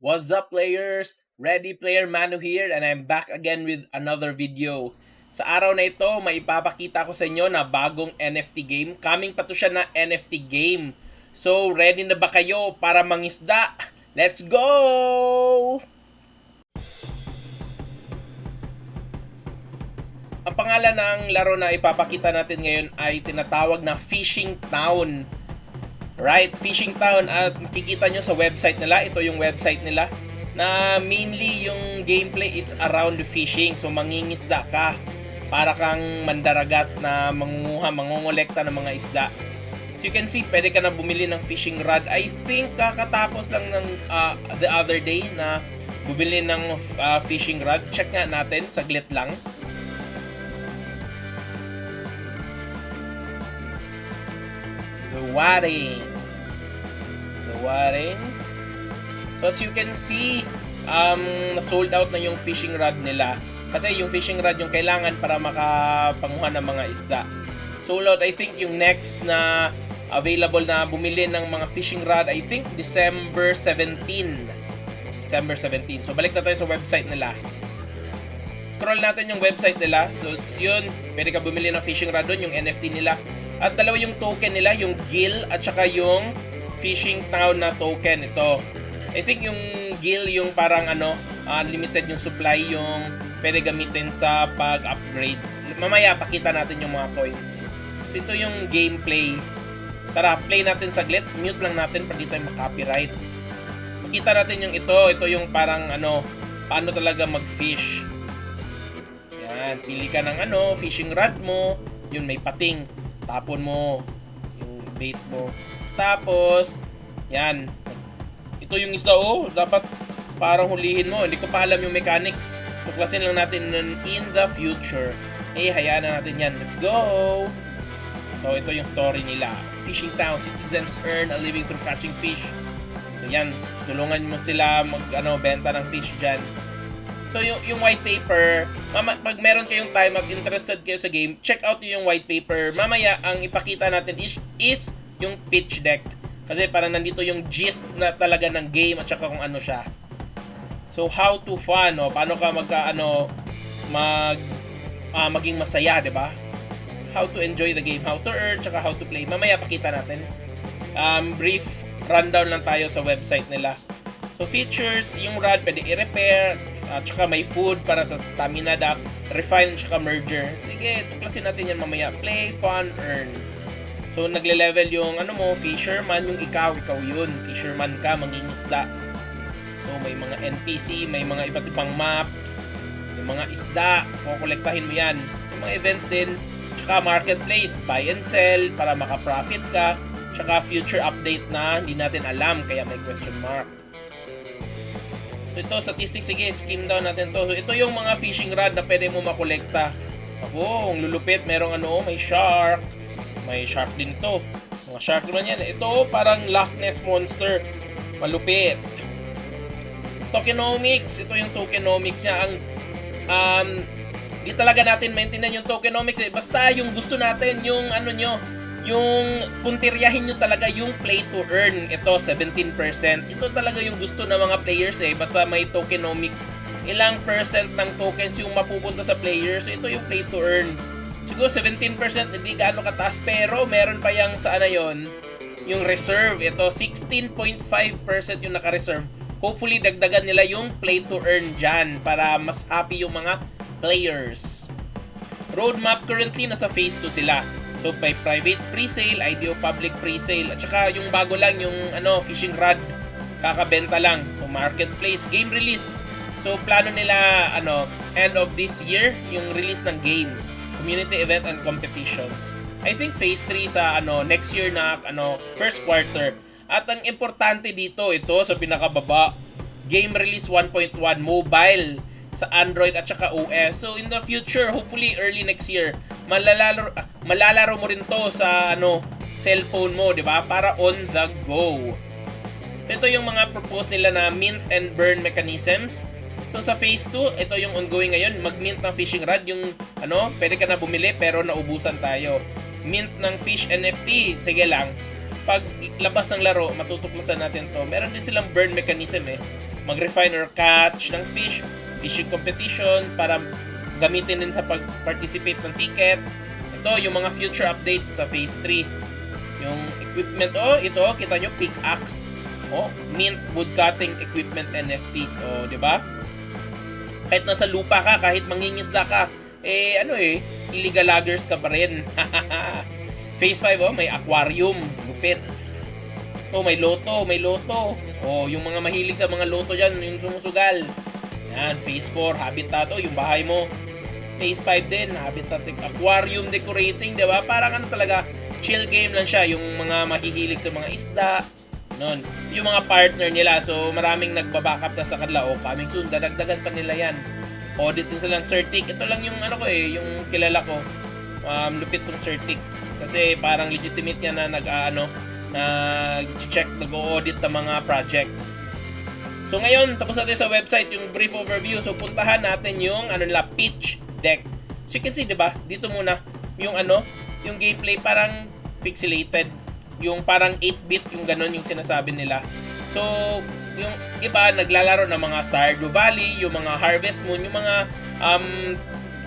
What's up, players? Ready Player Manu here, and I'm back again with another video. Sa araw na ito, may ipapakita ko sa inyo na bagong NFT game. Coming pa to siya na NFT game. So, ready na ba kayo para mangisda? Let's go! Ang pangalan ng laro na ipapakita natin ngayon ay tinatawag na Fishing Town. Right, Fishing Town, at makikita nyo sa website nila, ito yung website nila, na mainly yung gameplay is around the fishing. So mangingisda ka, para kang mandaragat na mangongolekta ng mga isda. So you can see, pwede ka na bumili ng fishing rod. I think kakatapos lang ng the other day na bumili ng fishing rod. Check nga natin, saglit lang. The waring. So as you can see, sold out na yung fishing rod nila. Kasi yung fishing rod yung kailangan para makapanguha ng mga isda. Sold out, I think yung next na available na bumili ng mga fishing rod, I think December 17. So balik na tayo sa website nila. Scroll natin yung website nila. So yun, pwede ka bumili ng fishing rod doon, yung NFT nila. At dalawa yung token nila, yung GIL at saka yung Fishing Town na token. Ito, I think yung GIL yung parang unlimited yung supply, yung pwede gamitin sa pag-upgrades. Mamaya pakita natin yung mga coins. So ito yung gameplay. Tara, play natin saglit. Mute lang natin para di tayo makopyright. Makita natin yung ito yung parang paano talaga mag-fish. Yan, pili ka ng fishing rod mo. Yun, may pating. Tapon mo yung bait mo. Tapos, yan. Ito yung isda, dapat parang hulihin mo. Hindi ko pa alam yung mechanics. Tuklasin lang natin in the future. Hayaan na natin yan. Let's go! So, ito yung story nila. Fishing Town. Citizens earn a living through catching fish. So, yan. Tulungan mo sila benta ng fish dyan. So, yung white paper, pag meron kayong time at interested kayo sa game, check out yung white paper. Mamaya, ang ipakita natin is yung pitch deck. Kasi parang nandito yung gist na talaga ng game at saka kung ano siya. So, how to fun, paano ka maging masaya, di ba? How to enjoy the game, how to earn, saka how to play. Mamaya, pakita natin. Brief rundown lang tayo sa website nila. So, features, yung rod, pwede i-repair, at saka may food para sa stamina deck, refine, saka merger. Sige, tuklasin natin yan mamaya. Play, fun, earn. So, nagle-level yung fisherman, yung ikaw yun. Fisherman ka, mangingisda. So, may mga NPC, may mga iba't ibang maps, may mga isda, kukolektahin mo yan. May mga event din, tsaka marketplace, buy and sell, para maka-profit ka, tsaka future update na hindi natin alam, kaya may question mark. So ito, statistics, sige, skim down natin to. So ito yung mga fishing rod na pwede mo makolekta. Ako, ang lulupit, merong may shark. May shark din to. Mga shark naman yan. Ito, parang Loch Ness Monster. Malupit. Tokenomics. Ito yung tokenomics niya. Di talaga natin maintindihan yung tokenomics. Basta yung gusto natin, yung yung puntiryahin nyo talaga yung play to earn. Ito, 17%. Ito talaga yung gusto ng mga players basta may tokenomics. Ilang percent ng tokens yung mapupunta sa players. So, ito yung play to earn. Siguro 17% hindi gaano kataas, pero meron pa yung yung reserve. Ito, 16.5% yung naka-reserve. Hopefully, dagdagan nila yung play to earn dyan para mas happy yung mga players. Roadmap, currently nasa phase 2 sila. So, may private pre-sale, IDO public pre-sale, at saka yung bago lang, yung fishing rod, kakabenta lang. So, marketplace, game release. So, plano nila, end of this year, yung release ng game. Community event and competitions. I think phase 3 sa, next year na, first quarter. At ang importante dito, ito sa pinakababa, game release 1.1, mobile, sa Android at saka OS. So in the future, hopefully early next year, malalaro mo rin to sa cellphone mo, 'di ba? Para on the go. Ito yung mga propose nila na mint and burn mechanisms. So sa phase 2, ito yung ongoing ngayon, mag-mint ng fishing rod, yung pwede ka na bumili pero naubusan tayo. Mint ng fish NFT, sige lang. Pag labas ng laro, matutuklasan natin to. Meron din silang burn mechanism mag-refine or catch ng fish, fishing competition para gamitin din sa pag-participate ng ticket. Ito, yung mga future updates sa Phase 3. Yung equipment, ito, kita nyo, pickaxe. Mint woodcutting equipment NFTs. Di ba? Kahit nasa lupa ka, kahit mangingisda ka, illegal loggers ka pa rin. Phase 5, may aquarium, lupit. May loto. Yung mga mahilig sa mga loto dyan, yung sumusugal. Yan, Phase 4, habitat. Yung bahay mo. Phase 5 din, habitat, aquarium decorating, di ba? Parang talaga, chill game lang siya. Yung mga mahihilig sa mga isda, nun. Yung mga partner nila, so maraming nagbabackup na sa kanila. Coming soon, dadagdagan pa nila yan. Audit din silang Certic. Ito lang yung yung kilala ko. Lupit tong Certic. Kasi parang legitimate yan na nag-check, nag-audit ng mga projects. So ngayon, tapos natin sa website yung brief overview. So puntahan natin yung pitch deck. So you can see, 'di ba? Dito muna yung yung gameplay parang pixelated. Yung parang 8-bit yung ganun yung sinasabi nila. So yung iba naglalaro ng mga Stardew Valley, yung mga Harvest Moon, yung mga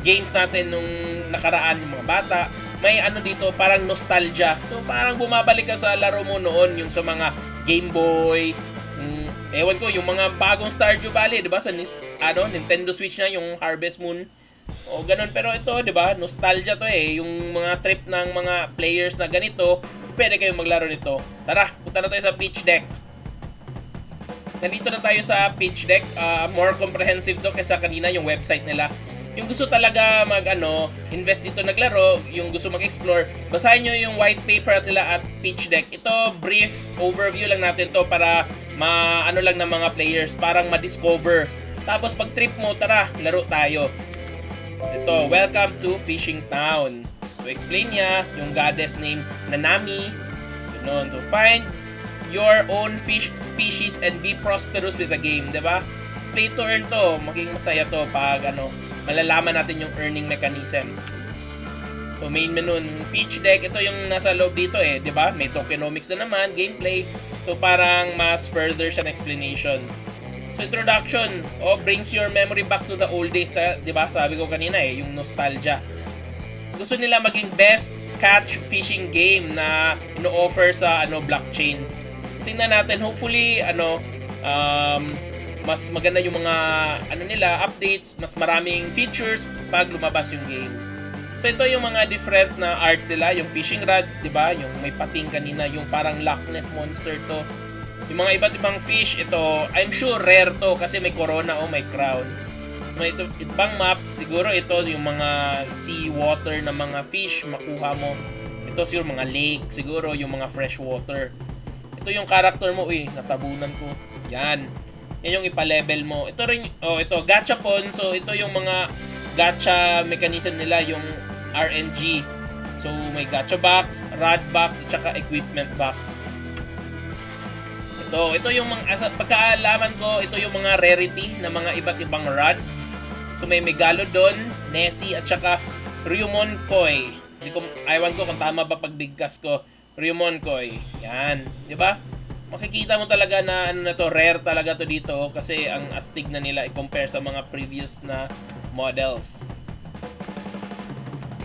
games natin nung nakaraan yung mga bata. May dito parang nostalgia. So parang bumabalik ka sa laro mo noon yung sa mga Game Boy. Ewan ko, yung mga bagong Stardew Valley, 'di ba? Sa Nintendo Switch na yung Harvest Moon. Ganun, pero ito, 'di ba? Nostalgia to yung mga trip ng mga players na ganito, pwede kayong maglaro nito. Tara, punta na tayo sa pitch deck. Nandito na tayo sa pitch deck. More comprehensive to kaysa kanina yung website nila. Yung gusto talaga invest dito naglaro, yung gusto mag-explore, basahin nyo yung white paper nila at pitch deck. Ito, brief overview lang natin to para lang ng mga players, parang ma-discover. Tapos pag trip mo, tara, laro tayo. Ito, welcome to Fishing Town. So explain niya yung goddess name Nanami. Ganun. So find your own fish species and be prosperous with the game, 'di ba? Play to earn to, maging masaya to pag malalaman natin yung earning mechanisms. So main menu, pitch deck, ito yung nasa loob dito 'di ba? May tokenomics na naman, gameplay. So parang mas further siya na explanation. So introduction, brings your memory back to the old days, 'di ba? Sabi ko kanina yung nostalgia. Gusto nila maging best catch fishing game na ino-offer sa blockchain. So tingnan natin, hopefully mas maganda yung mga nila updates, mas maraming features pag lumabas yung game. So ito yung mga different na art sila, yung fishing rod, 'di ba? Yung may pating kanina, yung parang Loch Ness monster to. Yung mga iba't ibang fish, ito, I'm sure rare to kasi may corona o may crown. May ibang maps, siguro ito yung mga sea water na mga fish makuha mo. Ito siguro mga lake, siguro yung mga fresh water. Ito yung character mo, natabunan ko. Yan yung ipa-level mo. Ito rin, ito, gachapon. So ito yung mga gacha mechanism nila, yung RNG. So may gacha box, rod box, at saka equipment box. Ito yung mga, pagkaalaman ko, ito yung mga rarity na mga iba't ibang rods. So may Megalodon, Nessie, at saka Ryumon Koi. Ewan ko kung tama ba pagbigkas ko. Ryumon Koi. Yan. Di ba? Makikita mo talaga na rare talaga to dito kasi ang astig na nila i-compare sa mga previous na models.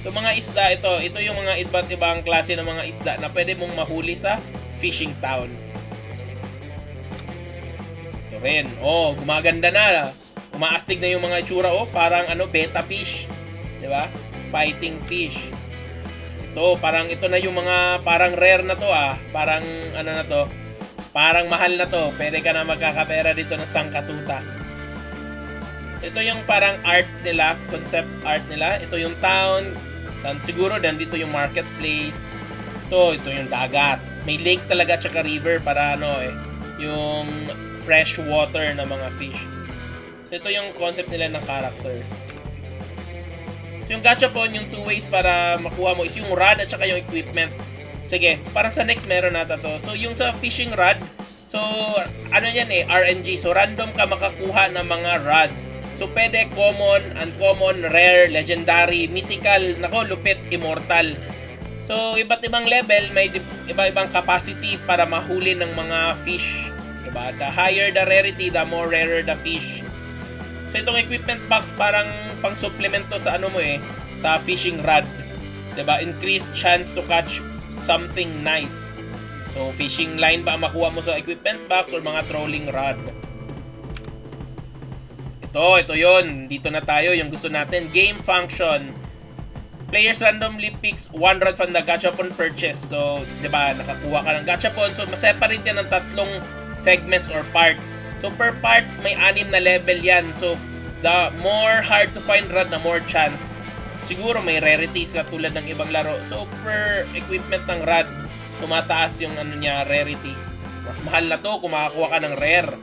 Ito mga isda, ito yung mga iba't ibang klase ng mga isda na pwede mong mahuli sa Fishing Town. Rin. Gumaganda na. Umaastig na yung mga itsura. Parang beta fish. 'Di ba? Fighting fish. Parang ito na yung mga parang rare na to Parang na to. Parang mahal na to. Pwede ka na magkakapera dito ng sangkatuta. Ito yung parang art nila, concept art nila. Ito yung town. Siguro dito yung marketplace. Ito yung dagat. May lake talaga tsaka river para yung fresh water na mga fish. So ito yung concept nila ng character. So yung gachapon, yung two ways para makuha mo is yung rod at saka yung equipment. Sige, parang sa next meron nata to. So yung sa fishing rod, so yan RNG. So random ka makakuha ng mga rods. So pwede common, uncommon, rare, legendary, mythical, lupit, immortal. So iba't ibang level, may iba-ibang capacity para mahuli ng mga fish. Diba? The higher the rarity, the more rarer the fish. So itong equipment box parang pang supplement to sa ano mo sa fishing rod. Diba? Increased chance to catch something nice. So fishing line ba ang makuha mo sa equipment box or mga trolling rod? Ito yun. Dito na tayo. Yung gusto natin. Game function. Players randomly picks one rod from the gachapon purchase. So, di ba, nakakuha ka ng gachapon. So, maseparate yan ng tatlong segments or parts. So, per part, may 6 na level yan. So, the more hard to find rod, the more chance. Siguro may rarities katulad ng ibang laro. So, per equipment ng rod, tumataas yung rarity. Mas mahal na to kung makakuha ka ng rare.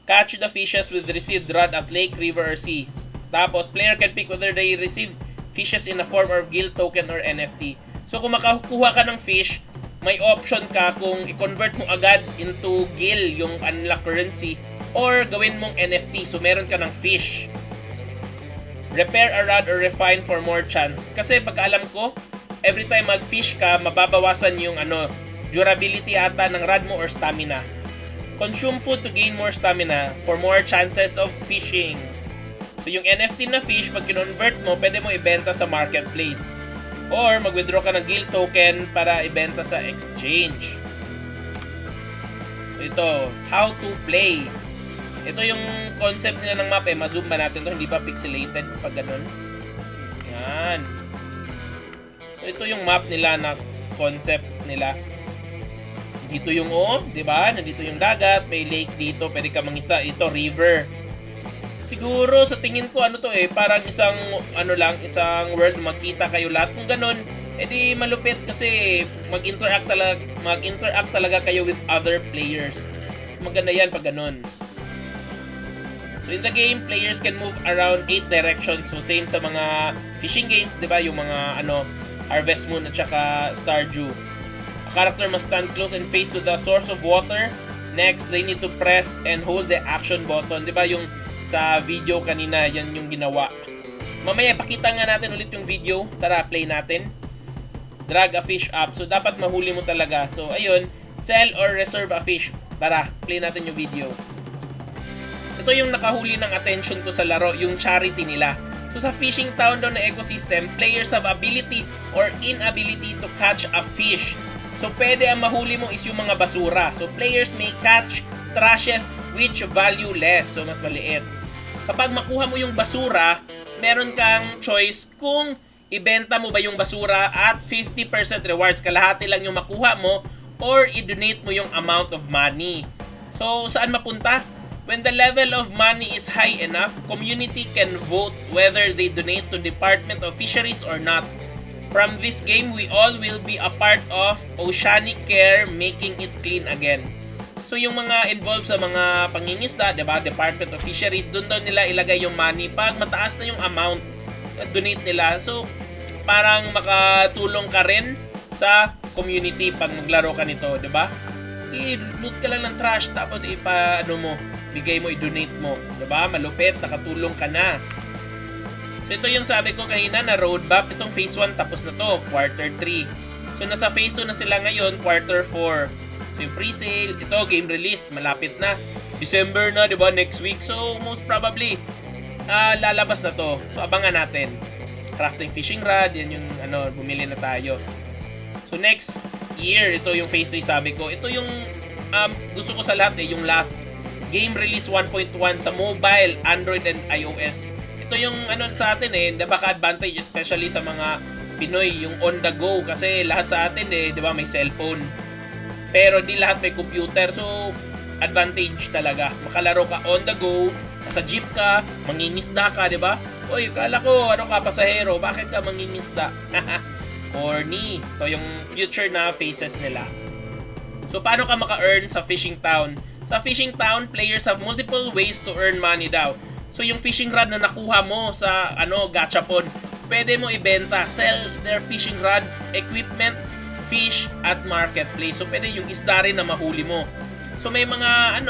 Catch the fishes with received rod at lake, river, or sea. Tapos, player can pick whether they received fishes in the form of guild token or NFT. So, kung makakuha ka ng fish, may option ka kung i-convert mo agad into guild yung kanila currency or gawin mong NFT. So, meron ka ng fish. Repair a rod or refine for more chance. Kasi pagkaalam ko, every time mag-fish ka, mababawasan yung durability ata ng rod mo or stamina. Consume food to gain more stamina for more chances of fishing. So yung NFT na fish, pag kinonvert mo, pwede mo ibenta sa marketplace. Or mag-withdraw ka ng guild token para ibenta sa exchange. So ito, how to play. Ito yung concept nila ng map Ma-zoom ba natin to? Hindi pa pixelated pag ganun. Yan. So ito yung map nila na concept nila. Dito yung di ba? Nandito yung dagat, may lake dito, pwede ka mangisa. Ito river. Siguro sa tingin ko parang isang isang world makita kayo lahat. Kung ganun, edi malupit kasi mag-interact talaga kayo with other players. Maganda yan pag ganun. So in the game, players can move around 8 directions. So same sa mga fishing games, 'di ba? Yung mga Harvest Moon at saka Stardew. Character must stand close and face to the source of water. Next, they need to press and hold the action button. Diba yung sa video kanina, yan yung ginawa. Mamaya, pakita nga natin ulit yung video. Tara, play natin. Drag a fish up. So, dapat mahuli mo talaga. So, ayun. Sell or reserve a fish. Tara, play natin yung video. Ito yung nakahuli ng attention ko sa laro, yung charity nila. So, sa fishing town daw na ecosystem, players have ability or inability to catch a fish. So, pwede ang mahuli mo is yung mga basura. So, players may catch trashes which value less. So, mas maliit. Kapag makuha mo yung basura, meron kang choice kung ibenta mo ba yung basura at 50% rewards. Kalahati lang yung makuha mo or i-donate mo yung amount of money. So, saan mapunta? When the level of money is high enough, community can vote whether they donate to Department of Fisheries or not. From this game, we all will be a part of Oceanic Care, making it clean again. So yung mga involved sa mga pangingisda, diba? Department of Fisheries, doon daw nila ilagay yung money pag mataas na yung amount na donate nila. So parang makatulong ka rin sa community pag maglaro ka nito, diba? I-loot ka lang ng trash tapos bigay mo, i-donate mo. Diba? Malupit, nakatulong ka na. So ito yung sabi ko kanina na roadmap. Itong phase 1 tapos na to, quarter 3. So nasa phase 2 na sila ngayon, quarter 4. So yung pre-sale, ito game release, malapit na. December na, 'di ba? Next week. So most probably lalabas na to. So abangan natin. Crafting fishing rod, yan yung bumili na tayo. So next year, ito yung phase 3 sabi ko. Ito yung gusto ko sa lahat yung last game release 1.1 sa mobile, Android and iOS. Ito yung sa atin baka advantage especially sa mga Pinoy, yung on the go kasi lahat sa atin 'di ba may cellphone. Pero di lahat may computer. So advantage talaga. Makalaro ka on the go, nasa jeep ka, mangingisda ka, 'di ba? Oy, kala ko ka pasahero, bakit ka mangingisda? Corny. Ito yung future na faces nila. So paano ka maka-earn sa Fishing Town? Sa Fishing Town, players have multiple ways to earn money daw. So yung fishing rod na nakuha mo sa gachapon, pwede mo ibenta, sell their fishing rod, equipment, fish at marketplace. So pwede yung isda rin na mahuli mo. So may mga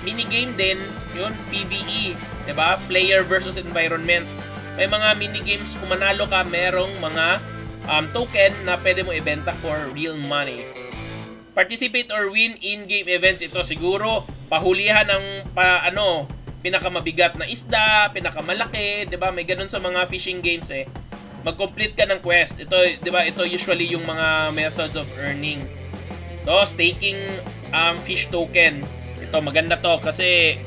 mini game din, yun PvE, 'di ba? Player versus environment. May mga mini games kung manalo ka, merong mga token na pwede mo ibenta for real money. Participate or win in-game events. Ito siguro pahulihan ng pinakamabigat na isda, pinakamalaki, 'di ba? May ganun sa mga fishing games eh. Mag-complete ka ng quest. Ito, 'di ba? Ito usually yung mga methods of earning. Staking fish token. Ito maganda to kasi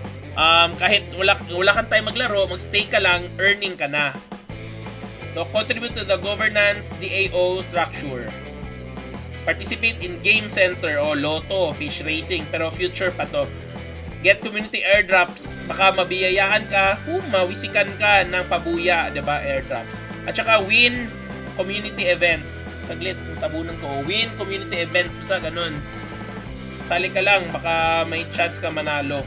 kahit wala kang time maglaro, mag-stake ka lang, earning ka na. Contribute to the governance DAO structure. Participate in game center o loto, fish racing, pero future pa to. Get community airdrops, baka mabiyayaan ka, mawisikan ka ng pabuya, 'di ba? Airdrops. At saka win community events. Saglit, tabunan ko. Win community events, basta ganun. Sali ka lang, baka may chance ka manalo.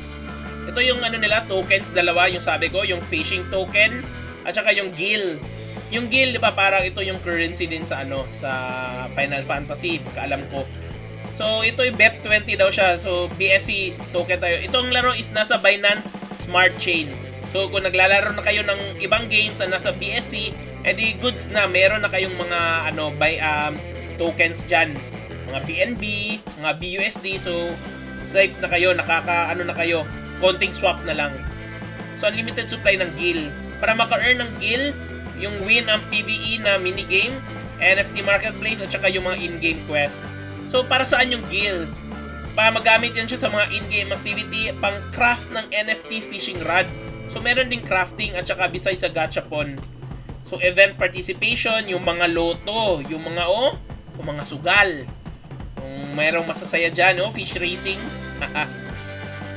Ito yung nila, tokens, dalawa, yung sabi ko, yung fishing token, at saka yung gil. Yung gil, 'di ba, parang ito yung currency din sa sa Final Fantasy, kaalam ko. So, ito yung BEP20 daw siya. So, BSC token tayo. Itong laro is nasa Binance Smart Chain. So, kung naglalaro na kayo ng ibang games na nasa BSC, edi goods na, meron na kayong mga tokens dyan. Mga BNB, mga BUSD. So, safe na kayo, na kayo. Konting swap na lang. So, unlimited supply ng gil. Para maka-earn ng gil, yung win ang PvE na minigame, NFT marketplace, at saka yung mga in-game quest. So, para saan yung gil? Para magamit yan siya sa mga in-game activity, pang craft ng NFT fishing rod. So, meron ding crafting at saka besides sa gachapon. So, event participation, yung mga loto, yung mga sugal. Kung mayroong masasaya dyan, fish racing.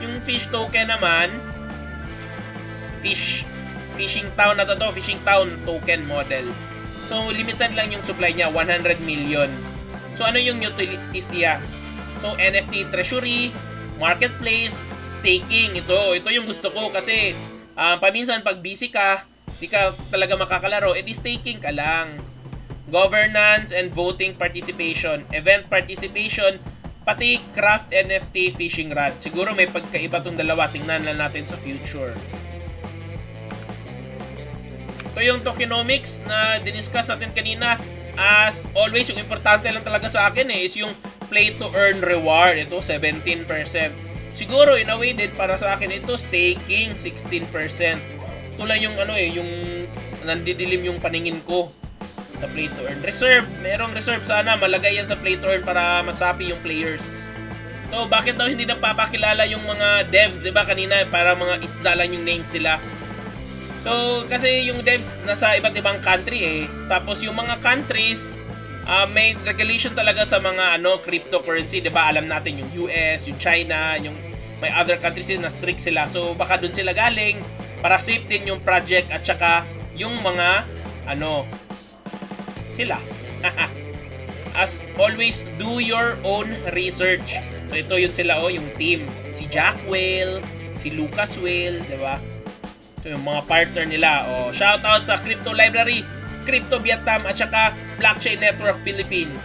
Yung fish token naman, fishing town na to, fishing town token model. So, limited lang yung supply niya, 100 million. So, ano yung utilities niya? So, NFT treasury, marketplace, staking. Ito yung gusto ko kasi paminsan pag busy ka, di ka talaga makakalaro, edi staking ka lang. Governance and voting participation, event participation, pati craft NFT fishing rod. Siguro may pagkaiba tong dalawa, tingnan lang natin sa future. Ito yung tokenomics na diniscuss natin kanina. As always, yung importante lang talaga sa akin is yung play to earn reward. Ito, 17%. Siguro, in a way din, para sa akin ito, staking, 16%. Ito lang yung yung nandidilim yung paningin ko sa play to earn. Reserve, merong reserve, sana malagay yan sa play to earn para masapi yung players. So, bakit daw hindi napapakilala yung mga devs, diba kanina, para mga isda lang yung names sila. So, kasi yung devs nasa iba't ibang country Tapos yung mga countries, may regulation talaga sa mga cryptocurrency, 'di ba? Alam natin yung US, yung China, yung may other countries na strict sila. So, baka doon sila galing para safe din yung project at saka yung mga sila. As always, do your own research. So, ito yun sila yung team. Si Jack Whale, si Lucas Whale, 'di ba? Ito yung mga partner nila. Shoutout sa Crypto Library, Crypto Vietnam, at saka Blockchain Network Philippines.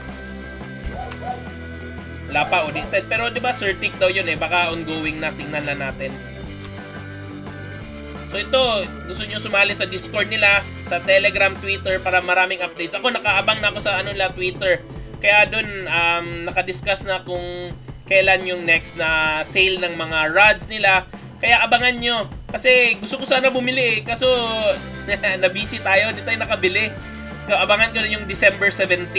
Wala pa audited. Pero di ba certic daw yun baka ongoing na, tingnan lang natin. So ito, gusto nyo sumali sa Discord nila, sa Telegram, Twitter, para maraming updates. Ako, nakaabang na ako sa Twitter. Kaya dun, nakadiscuss na kung kailan yung next na sale ng mga rods nila. Kaya abangan nyo. Kasi gusto ko sana bumili kaso na-busy tayo, di tayo nakabili. So, abangan ko rin yung December 17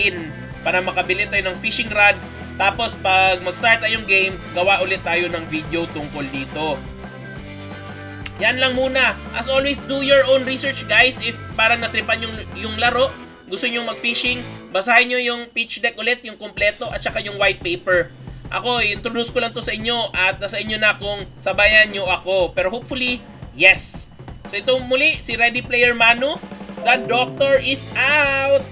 para makabili tayo ng fishing rod. Tapos pag mag-start na yung game, gawa ulit tayo ng video tungkol dito. Yan lang muna. As always, do your own research guys. If parang natripan yung laro, gusto nyo mag-fishing, basahin nyo yung pitch deck ulit, yung kompleto, at saka yung white paper. Ako, introduce ko lang to sa inyo at nasa inyo na kung sabayan nyo ako. Pero hopefully, yes. So ito muli, si Ready Player Manu. The Doctor is out!